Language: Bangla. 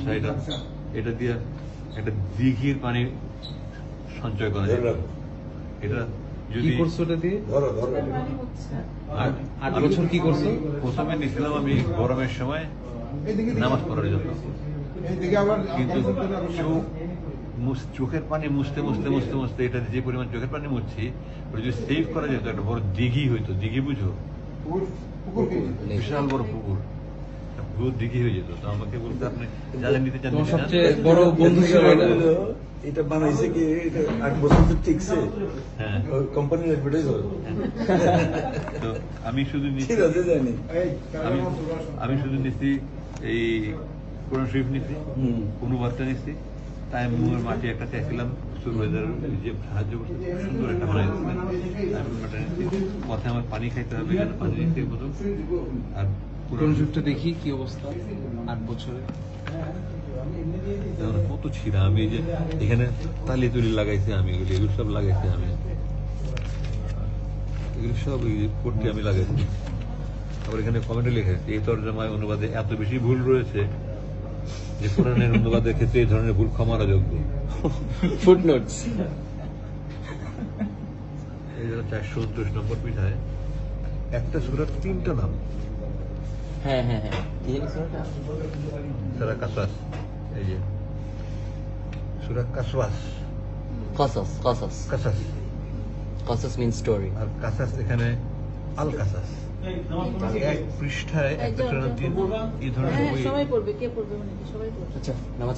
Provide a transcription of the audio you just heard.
সমস্যা। এটা দিয়ে একটা দিঘির পানি সঞ্চয় করা যায়। এটা কি যদি করছো এটা দিয়ে? আর 8 বছর কি করছো? প্রথমে নিয়েছিলাম আমি গরমের সময় নামাজ পড়ার জন্য, কিন্তু চোখের পানি মুছতে মুছতে মুছতে মুছতে এটা যে পরিমাণ চোখের পানি মুছছি, ওটা যদি সেভ করা যেত একটা বড় দিঘি হইতো। দিঘি বুঝো? বিশাল বড় পুকুর, পুরো দিঘি হয়ে যেত। তো আমাকে বলতে আপনি যাদের নিতে চান তোমার সবচেয়ে বড় বন্ধু ছিল এটা? এটা বানাইছে কি 8 বছর তো টিকছে। হ্যাঁ, কোম্পানির অ্যাডভার্টাইজ হয়। তো আমি শুধু নিচ্ছি, ঠিক আছে জানি। আমি শুধু নিচ্ছি এই কোরআন শরীফ নিচ্ছি, অনুবাদটা নিচ্ছি, তাইমুরের মাটি একটা চাইছিলাম সুরবাইদার যে সাহায্য করতে, সুন্দর একটা বানাই দিচ্ছিলেন, তাইমুরটা নিচ্ছি। পথে আমার পানি খাইতে হবে, এখানে পানি নিচ্ছি প্রথম। আর কোন যুগটা দেখি কি অবস্থা 8 বছরে। কত ছিঁড়া, আমি যে এখানে তালি তুলি লাগাইছি, আমি এগুলো সব লাগাইছি, আমি এগুলো সব পড়তে আমি লাগাইছি। আবার এখানে কমেন্টে লিখে এই তর্জমায় অনুবাদে এত বেশি ভুল রয়েছে যে কোরআনের অনুবাদের ক্ষেত্রে এই ধরনের ভুল ক্ষমার যোগ্য। ফুটনোটস। এই যারা 429 নম্বর পৃষ্ঠায় একটা সূরার 3টা নাম। হ্যাঁ হ্যাঁ হ্যাঁ, কি জানি সূরাটা? সূরা কাসাস, এই যে সূরা কাসওয়াস, কসাস। কসাস কাসাস, কসাস মিন স্টোরি। আর কাসাস এখানে আল কাসাস। এক পৃষ্ঠায় একটা সূরার 3 এই ধরনের বই। সবাই পড়বে, কে পড়বে মানে কি সবাই পড়বে। আচ্ছা, নামাজ